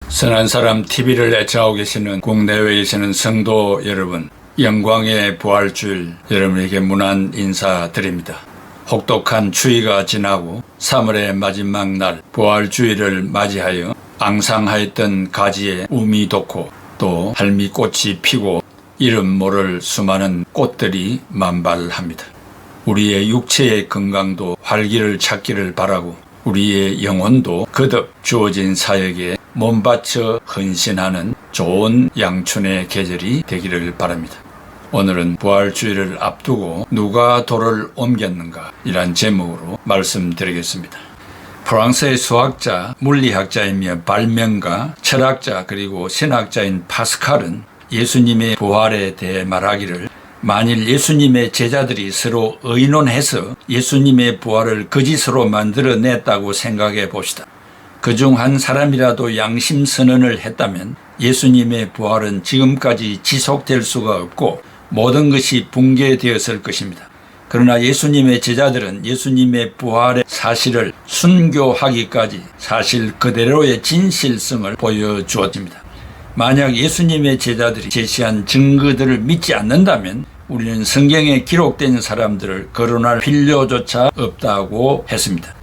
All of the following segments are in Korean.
선한 사람 TV를 애청하고 계시는 국내외에 계시는 성도 여러분, 영광의 부활주일 여러분에게 문안 인사드립니다. 혹독한 추위가 지나고 3월의 마지막 날 부활주일을 맞이하여 앙상하였던 가지에 움이 돋고 또 할미꽃이 피고 이름 모를 수많은 꽃들이 만발합니다. 우리의 육체의 건강도 활기를 찾기를 바라고 우리의 영혼도 거듭 주어진 사역에 몸바쳐 헌신하는 좋은 양춘의 계절이 되기를 바랍니다. 오늘은 부활주일을 앞두고 누가 돌을 옮겼는가 이란 제목으로 말씀드리겠습니다. 프랑스의 수학자, 물리학자이며 발명가, 철학자 그리고 신학자인 파스칼은 예수님의 부활에 대해 말하기를 만일 예수님의 제자들이 서로 의논해서 예수님의 부활을 거짓으로 만들어냈다고 생각해 봅시다. 그중 한 사람이라도 양심 선언을 했다면 예수님의 부활은 지금까지 지속될 수가 없고 모든 것이 붕괴되었을 것입니다. 그러나 예수님의 제자들은 예수님의 부활의 사실을 순교하기까지 사실 그대로의 진실성을 보여주었습니다. 만약 예수님의 제자들이 제시한 증거들을 믿지 않는다면 우리는 성경에 기록된 사람들을 거론할 필요조차 없다고 했습니다.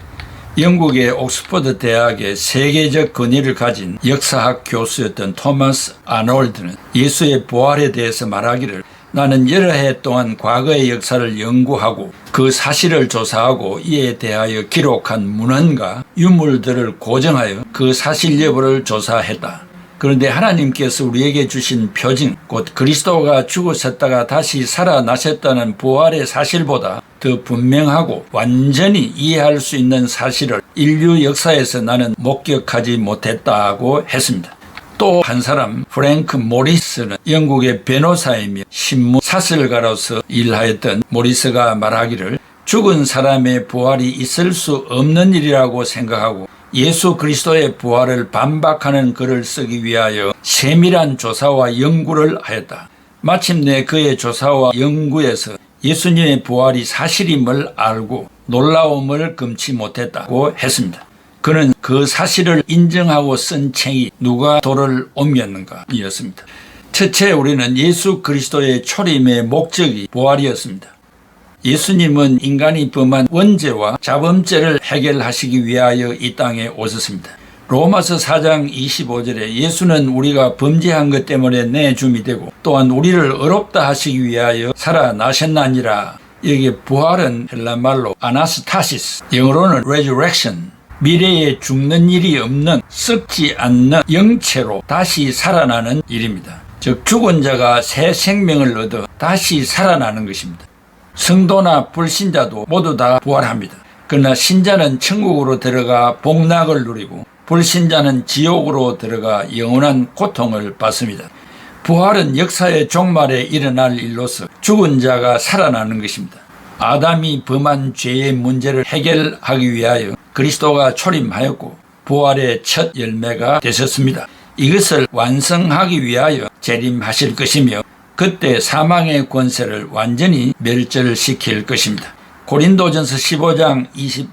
영국의 옥스퍼드 대학의 세계적 권위를 가진 역사학 교수였던 토마스 아놀드는 예수의 부활에 대해서 말하기를 나는 여러 해 동안 과거의 역사를 연구하고 그 사실을 조사하고 이에 대하여 기록한 문헌과 유물들을 고정하여 그 사실 여부를 조사했다. 그런데 하나님께서 우리에게 주신 표징, 곧 그리스도가 죽으셨다가 다시 살아나셨다는 부활의 사실보다 더 분명하고 완전히 이해할 수 있는 사실을 인류 역사에서 나는 목격하지 못했다고 했습니다. 또 한 사람 프랭크 모리스는 영국의 변호사이며 신문 사설가로서 일하였던 모리스가 말하기를 죽은 사람의 부활이 있을 수 없는 일이라고 생각하고 예수 그리스도의 부활을 반박하는 글을 쓰기 위하여 세밀한 조사와 연구를 하였다. 마침내 그의 조사와 연구에서 예수님의 부활이 사실임을 알고 놀라움을 금치 못했다고 했습니다. 그는 그 사실을 인정하고 쓴 책이 누가 돌을 옮겼는가 이었습니다. 첫째 우리는 예수 그리스도의 초림의 목적이 부활이었습니다. 예수님은 인간이 범한 원죄와 자범죄를 해결하시기 위하여 이 땅에 오셨습니다. 로마서 4장 25절에 예수는 우리가 범죄한 것 때문에 내줌이 되고 또한 우리를 의롭다 하시기 위하여 살아나셨나니라. 여기 부활은 헬라말로 아나스타시스, 영어로는 resurrection, 미래에 죽는 일이 없는 썩지 않는 영체로 다시 살아나는 일입니다. 즉 죽은 자가 새 생명을 얻어 다시 살아나는 것입니다. 성도나 불신자도 모두 다 부활합니다. 그러나 신자는 천국으로 들어가 복락을 누리고 불신자는 지옥으로 들어가 영원한 고통을 받습니다. 부활은 역사의 종말에 일어날 일로서 죽은 자가 살아나는 것입니다. 아담이 범한 죄의 문제를 해결하기 위하여 그리스도가 초림하였고 부활의 첫 열매가 되셨습니다. 이것을 완성하기 위하여 재림하실 것이며 그때 사망의 권세를 완전히 멸절시킬 것입니다. 고린도전서 15장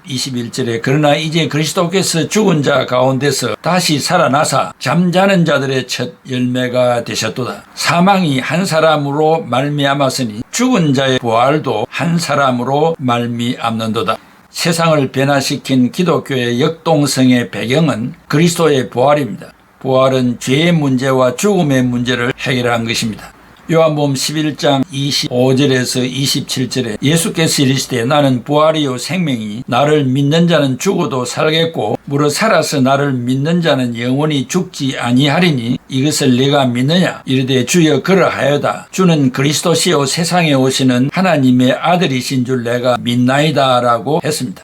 21절에 그러나 이제 그리스도께서 죽은 자 가운데서 다시 살아나사 잠자는 자들의 첫 열매가 되셨도다. 사망이 한 사람으로 말미암았으니 죽은 자의 부활도 한 사람으로 말미암는도다. 세상을 변화시킨 기독교의 역동성의 배경은 그리스도의 부활입니다. 부활은 죄의 문제와 죽음의 문제를 해결한 것입니다. 요한복음 11장 25절에서 27절에 예수께서 이르시되 나는 부활이요 생명이 나를 믿는 자는 죽어도 살겠고 무릇 살아서 나를 믿는 자는 영원히 죽지 아니하리니 이것을 네가 믿느냐 이르되 주여 그러하여다. 주는 그리스도시요 세상에 오시는 하나님의 아들이신 줄 내가 믿나이다 라고 했습니다.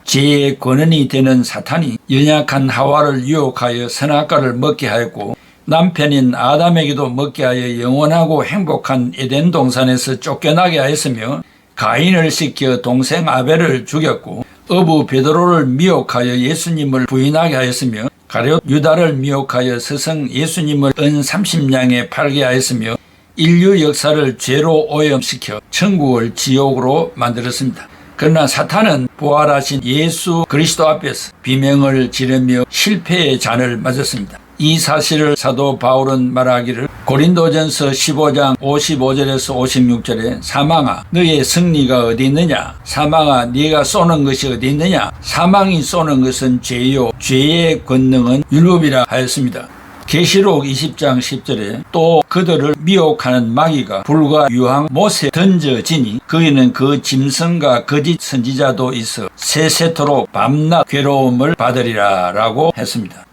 죄의 권원이 되는 사탄이 연약한 하와를 유혹하여 선악과를 먹게 하였고 남편인 아담에게도 먹게 하여 영원하고 행복한 에덴 동산에서 쫓겨나게 하였으며 가인을 시켜 동생 아벨을 죽였고 어부 베드로를 미혹하여 예수님을 부인하게 하였으며 가룟 유다를 미혹하여 스승 예수님을 은 30냥에 팔게 하였으며 인류 역사를 죄로 오염시켜 천국을 지옥으로 만들었습니다. 그러나 사탄은 부활하신 예수 그리스도 앞에서 비명을 지르며 실패의 잔을 맞았습니다. 이 사실을 사도 바울은 말하기를 고린도전서 15장 55절에서 56절에 사망아 너의 승리가 어디 있느냐, 사망아 네가 쏘는 것이 어디 있느냐, 사망이 쏘는 것은 죄요 죄의 권능은 율법이라 하였습니다. 계시록 20장 10절에 또 그들을 미혹하는 마귀가 불과 유황 못에 던져지니 거기는 그 짐승과 거짓 선지자도 있어 세세토록 밤낮 괴로움을 받으리라 라고 했습니다.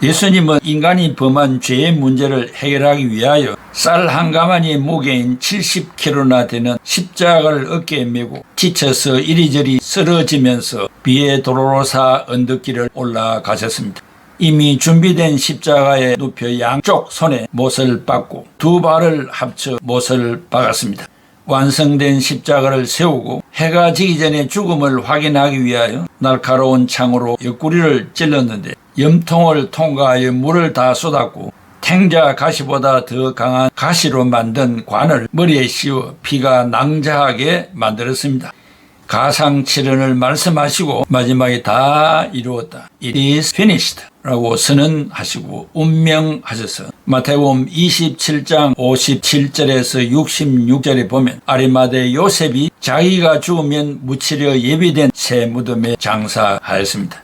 예수님은 인간이 범한 죄의 문제를 해결하기 위하여 쌀 한 가마니의 무게인 70kg나 되는 십자가를 어깨에 메고 지쳐서 이리저리 쓰러지면서 비의 도로로사 언덕길을 올라가셨습니다. 이미 준비된 십자가에 눕혀 양쪽 손에 못을 박고 두 발을 합쳐 못을 박았습니다. 완성된 십자가를 세우고 해가 지기 전에 죽음을 확인하기 위하여 날카로운 창으로 옆구리를 찔렀는데 염통을 통과하여 물을 다 쏟았고 탱자 가시보다 더 강한 가시로 만든 관을 머리에 씌워 피가 낭자하게 만들었습니다. 가상칠언을 말씀하시고 마지막에 다 이루었다. It is finished 라고 선언하시고 운명하셔서 마태복음 27장 57절에서 66절에 보면 아리마대 요셉이 자기가 죽으면 묻히려 예비된 새 무덤에 장사하였습니다.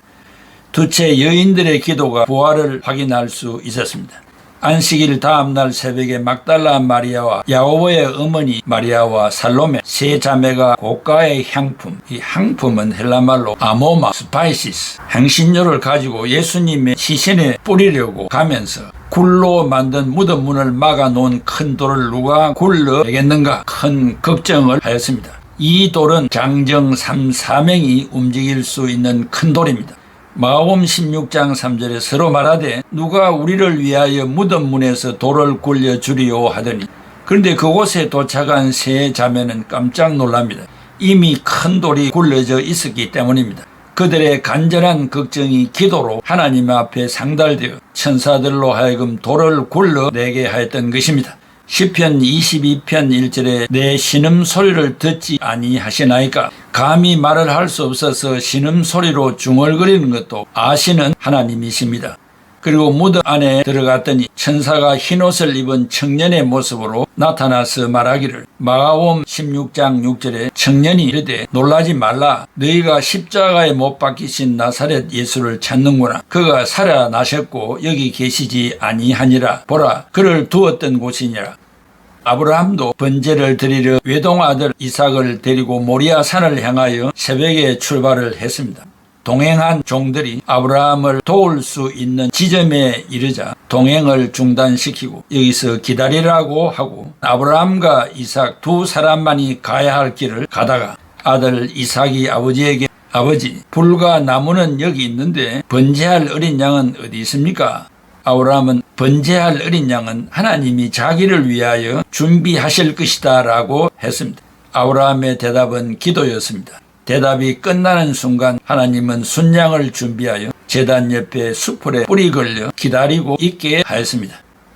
두째 여인들의 기도가 부활을 확인할 수 있었습니다. 안식일 다음날 새벽에 막달라 마리아와 야고보의 어머니 마리아와 살로메 세 자매가 고가의 향품, 이 향품은 헬라말로 아모마 스파이시스 향신료를 가지고 예수님의 시신에 뿌리려고 가면서 굴로 만든 무덤 문을 막아놓은 큰 돌을 누가 굴러내겠는가 큰 걱정을 하였습니다. 이 돌은 장정 3사명이 움직일 수 있는 큰 돌입니다. 마가복음 16장 3절에 서로 말하되 누가 우리를 위하여 무덤 문에서 돌을 굴려주리오 하더니 그런데 그곳에 도착한 세 자매는 깜짝 놀랍니다. 이미 큰 돌이 굴려져 있었기 때문입니다. 그들의 간절한 걱정이 기도로 하나님 앞에 상달되어 천사들로 하여금 돌을 굴러내게 하였던 것입니다. 시편 22편 1절에 내 신음소리를 듣지 아니하시나이까 감히 말을 할 수 없어서 신음소리로 중얼거리는 것도 아시는 하나님이십니다. 그리고 무덤 안에 들어갔더니 천사가 흰옷을 입은 청년의 모습으로 나타나서 말하기를 마가복음 16장 6절에 청년이 이르되 놀라지 말라 너희가 십자가에 못 박히신 나사렛 예수를 찾는구나. 그가 살아나셨고 여기 계시지 아니하니라. 보라 그를 두었던 곳이니라. 아브라함도 번제를 드리려 외동아들 이삭을 데리고 모리아 산을 향하여 새벽에 출발을 했습니다. 동행한 종들이 아브라함을 도울 수 있는 지점에 이르자 동행을 중단시키고 여기서 기다리라고 하고 아브라함과 이삭 두 사람만이 가야 할 길을 가다가 아들 이삭이 아버지에게 아버지 불과 나무는 여기 있는데 번제할 어린 양은 어디 있습니까? 아브라함은 번제할 어린 양은 하나님이 자기를 위하여 준비하실 것이다 라고 했습니다. 아브라함의 대답은 기도였습니다. 대답이 끝나는 순간 하나님은 순양을 준비하여 제단 옆에 수풀에 뿌리 걸려 기다리고 있게 하였습니다.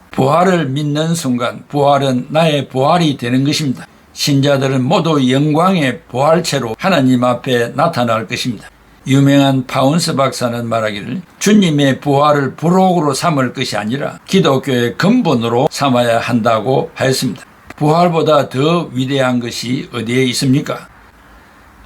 부활을 믿는 순간 부활은 나의 부활이 되는 것입니다. 신자들은 모두 영광의 부활체로 하나님 앞에 나타날 것입니다. 유명한 파운스 박사는 말하기를 주님의 부활을 부록으로 삼을 것이 아니라 기독교의 근본으로 삼아야 한다고 하였습니다. 부활보다 더 위대한 것이 어디에 있습니까?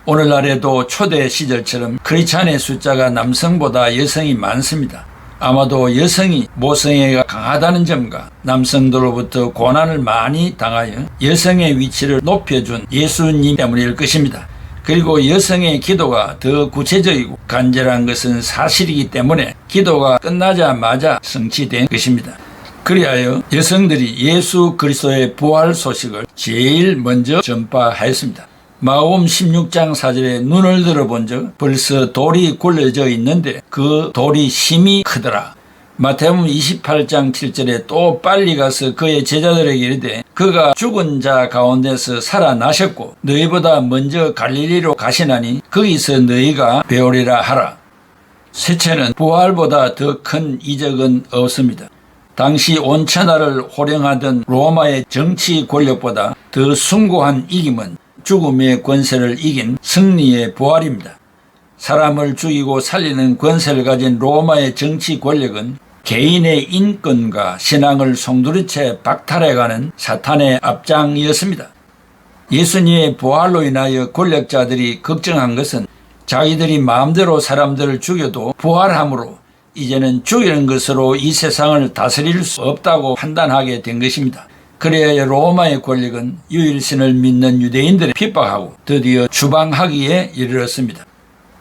오늘날에도 초대 시절처럼 크리스찬의 숫자가 남성보다 여성이 많습니다. 아마도 여성이 모성애가 강하다는 점과 남성들로부터 고난을 많이 당하여 여성의 위치를 높여준 예수님 때문일 것입니다. 그리고 여성의 기도가 더 구체적이고 간절한 것은 사실이기 때문에 기도가 끝나자마자 성취된 것입니다. 그리하여 여성들이 예수 그리스도의 부활 소식을 제일 먼저 전파하였습니다. 마가복음 16장 4절에 눈을 들어본 적 벌써 돌이 굴려져 있는데 그 돌이 심히 크더라. 마태복음 28장 7절에 또 빨리 가서 그의 제자들에게 이르되 그가 죽은 자 가운데서 살아나셨고 너희보다 먼저 갈릴리로 가시나니 거기서 너희가 배우리라 하라. 셋째는 부활보다 더 큰 이적은 없습니다. 당시 온 천하를 호령하던 로마의 정치 권력보다 더 숭고한 이김은 죽음의 권세를 이긴 승리의 부활입니다. 사람을 죽이고 살리는 권세를 가진 로마의 정치 권력은 개인의 인권과 신앙을 송두리째 박탈해가는 사탄의 앞장이었습니다. 예수님의 부활로 인하여 권력자들이 걱정한 것은 자기들이 마음대로 사람들을 죽여도 부활함으로 이제는 죽이는 것으로 이 세상을 다스릴 수 없다고 판단하게 된 것입니다. 그래야 로마의 권력은 유일신을 믿는 유대인들을 핍박하고 드디어 추방하기에 이르렀습니다.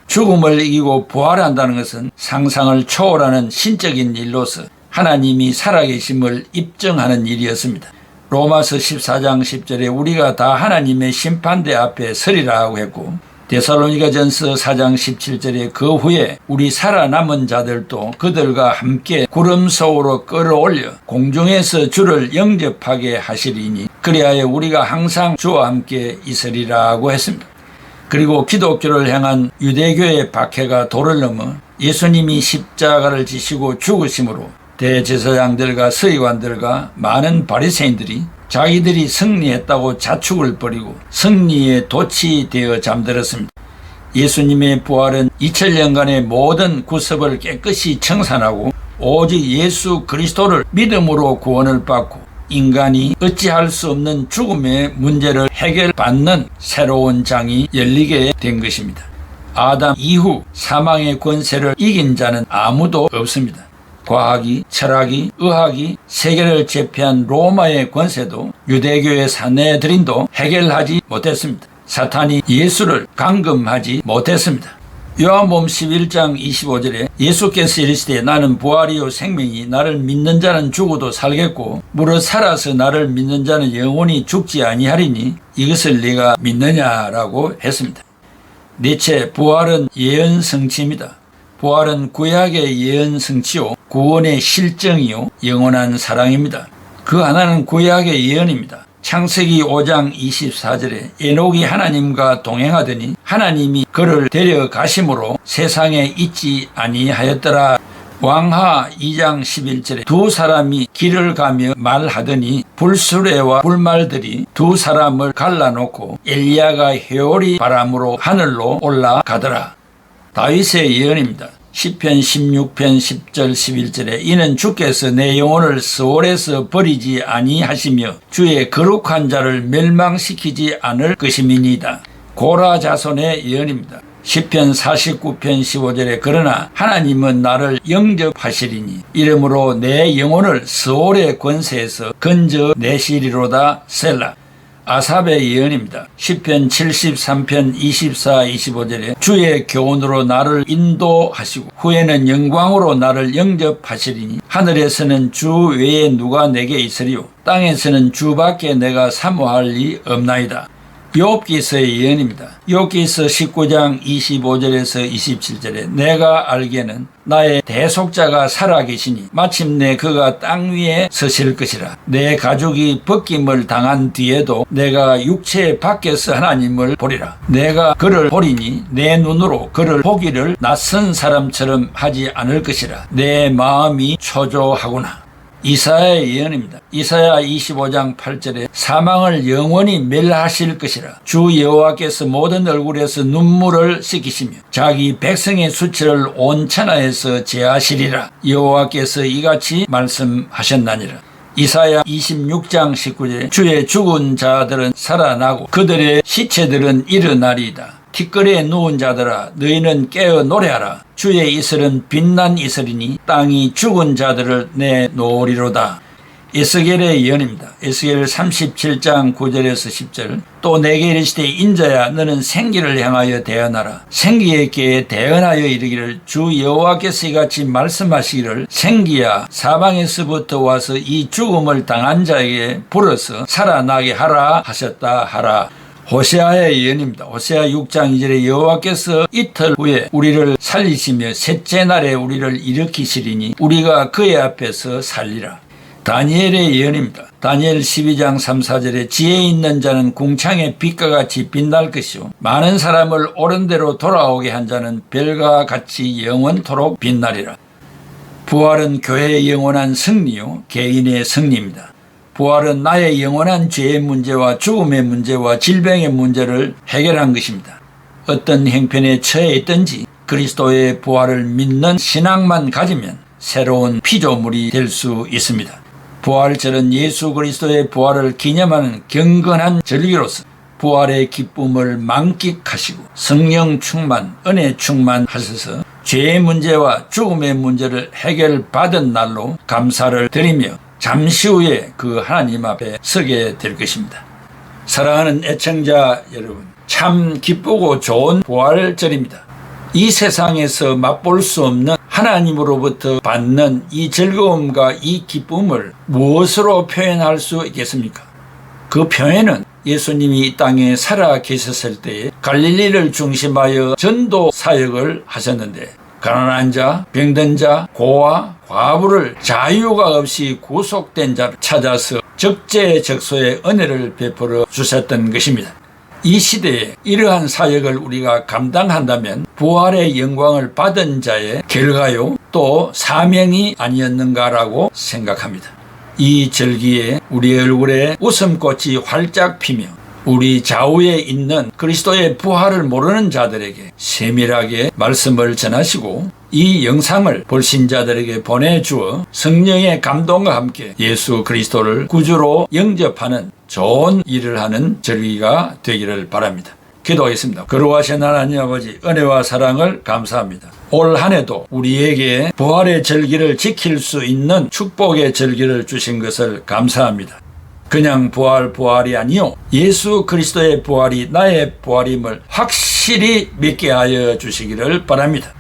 죽음을 이기고 부활한다는 것은 상상을 초월하는 신적인 일로서 하나님이 살아계심을 입증하는 일이었습니다. 로마서 14장 10절에 우리가 다 하나님의 심판대 앞에 서리라 하고 했고, 데살로니가전서 4장 17절에 그 후에 우리 살아남은 자들도 그들과 함께 구름 속으로 끌어올려 공중에서 주를 영접하게 하시리니 그리하여 우리가 항상 주와 함께 있으리라 하고 했습니다. 그리고 기독교를 향한 유대교의 박해가 도를 넘어 예수님이 십자가를 지시고 죽으심으로 대제사장들과 서기관들과 많은 바리새인들이 자기들이 승리했다고 자축을 벌이고 승리의 돛이 되어 잠들었습니다. 예수님의 부활은 2000년간의 모든 구습을 깨끗이 청산하고 오직 예수 그리스도를 믿음으로 구원을 받고 인간이 어찌할 수 없는 죽음의 문제를 해결받는 새로운 장이 열리게 된 것입니다. 아담 이후 사망의 권세를 이긴 자는 아무도 없습니다. 과학이, 철학이, 의학이 세계를 제패한 로마의 권세도 유대교의 사내들인도 해결하지 못했습니다. 사탄이 예수를 감금하지 못했습니다. 요한복음 11장 25절에 예수께서 이르시되 나는 부활이요 생명이 나를 믿는 자는 죽어도 살겠고 무릇 살아서 나를 믿는 자는 영원히 죽지 아니하리니 이것을 네가 믿느냐라고 했습니다. 넷째, 부활은 예언 성취입니다. 부활은 구약의 예언 성취요 구원의 실정이요 영원한 사랑입니다. 그 하나는 구약의 예언입니다. 창세기 5장 24절에 에녹이 하나님과 동행하더니 하나님이 그를 데려가심으로 세상에 있지 아니하였더라. 왕하 2장 11절에 두 사람이 길을 가며 말하더니 불수레와 불말들이 두 사람을 갈라놓고 엘리야가 회오리 바람으로 하늘로 올라가더라. 다윗의 예언입니다. 시편 16편 10절 11절에 이는 주께서 내 영혼을 스올에서 버리지 아니하시며 주의 거룩한 자를 멸망시키지 않을 것임이니이다. 고라 자손의 예언입니다. 시편 49편 15절에 그러나 하나님은 나를 영접하시리니 이러므로 내 영혼을 스올의 권세에서 건져내시리로다. 셀라. 아삽의 예언입니다. 시편 73편 24, 25절에 주의 교훈으로 나를 인도하시고 후에는 영광으로 나를 영접하시리니 하늘에서는 주 외에 누가 내게 있으리요 땅에서는 주밖에 내가 사모할 리 없나이다. 욥기서의 예언입니다. 욥기서 19장 25절에서 27절에 내가 알기에는 나의 대속자가 살아계시니 마침내 그가 땅 위에 서실 것이라. 내 가족이 벗김을 당한 뒤에도 내가 육체 밖에서 하나님을 보리라. 내가 그를 보리니 내 눈으로 그를 보기를 낯선 사람처럼 하지 않을 것이라. 내 마음이 초조하구나. 이사야의 예언입니다. 이사야 25장 8절에 사망을 영원히 멸하실 것이라. 주 여호와께서 모든 얼굴에서 눈물을 씻기시며 자기 백성의 수치를 온 천하에서 제하시리라. 여호와께서 이같이 말씀하셨나니라. 이사야 26장 19절에 주의 죽은 자들은 살아나고 그들의 시체들은 일어나리이다. 티끌에 누운 자들아 너희는 깨어 노래하라. 주의 이슬은 빛난 이슬이니 땅이 죽은 자들을 내놓으리로다. 에스겔의 예언입니다. 에스겔 37장 9절에서 10절 또 내게 이르시되 인자야 너는 생기를 향하여 대언하라. 생기에게 대언하여 이르기를 주 여호와께서 이같이 말씀하시기를 생기야 사방에서부터 와서 이 죽음을 당한 자에게 불어서 살아나게 하라 하셨다 하라. 호세아의 예언입니다. 호세아 6장 2절에 여호와께서 이틀 후에 우리를 살리시며 셋째 날에 우리를 일으키시리니 우리가 그의 앞에서 살리라. 다니엘의 예언입니다. 다니엘 12장 3, 4절에 지혜 있는 자는 궁창의 빛과 같이 빛날 것이요 많은 사람을 옳은 대로 돌아오게 한 자는 별과 같이 영원토록 빛나리라. 부활은 교회의 영원한 승리요 개인의 승리입니다. 부활은 나의 영원한 죄의 문제와 죽음의 문제와 질병의 문제를 해결한 것입니다. 어떤 형편에 처해 있든지 그리스도의 부활을 믿는 신앙만 가지면 새로운 피조물이 될 수 있습니다. 부활절은 예수 그리스도의 부활을 기념하는 경건한 절기로서 부활의 기쁨을 만끽하시고 성령 충만, 은혜 충만하셔서 죄의 문제와 죽음의 문제를 해결받은 날로 감사를 드리며 잠시 후에 그 하나님 앞에 서게 될 것입니다. 사랑하는 애청자 여러분, 참 기쁘고 좋은 부활절입니다. 이 세상에서 맛볼 수 없는 하나님으로부터 받는 이 즐거움과 이 기쁨을 무엇으로 표현할 수 있겠습니까? 그 표현은 예수님이 이 땅에 살아 계셨을 때에 갈릴리를 중심하여 전도 사역을 하셨는데 가난한 자, 병든 자, 고아, 과부를 자유가 없이 구속된 자를 찾아서 적재적소의 은혜를 베풀어 주셨던 것입니다. 이 시대에 이러한 사역을 우리가 감당한다면 부활의 영광을 받은 자의 결과요 또 사명이 아니었는가라고 생각합니다. 이 절기에 우리 얼굴에 웃음꽃이 활짝 피며 우리 좌우에 있는 그리스도의 부활을 모르는 자들에게 세밀하게 말씀을 전하시고 이 영상을 불신자들에게 보내주어 성령의 감동과 함께 예수 그리스도를 구주로 영접하는 좋은 일을 하는 절기가 되기를 바랍니다. 기도하겠습니다. 거룩하신 하나님 아버지, 은혜와 사랑을 감사합니다. 올 한 해도 우리에게 부활의 절기를 지킬 수 있는 축복의 절기를 주신 것을 감사합니다. 그냥 부활이 아니요 예수 그리스도의 부활이 나의 부활임을 확실히 믿게 하여 주시기를 바랍니다.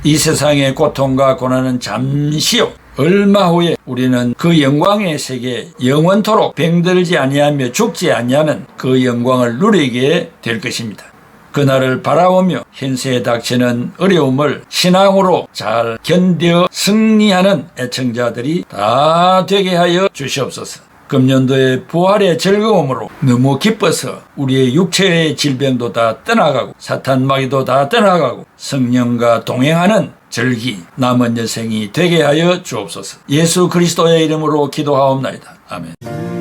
이 세상의 고통과 고난은 잠시요, 얼마 후에 우리는 그 영광의 세계에 영원토록 병들지 아니하며 죽지 아니하는 그 영광을 누리게 될 것입니다. 그날을 바라보며 현세에 닥치는 어려움을 신앙으로 잘 견뎌 승리하는 애청자들이 다 되게 하여 주시옵소서. 금년도의 부활의 즐거움으로 너무 기뻐서 우리의 육체의 질병도 다 떠나가고 사탄 마귀도 다 떠나가고 성령과 동행하는 절기 남은 여생이 되게 하여 주옵소서. 예수 그리스도의 이름으로 기도하옵나이다. 아멘.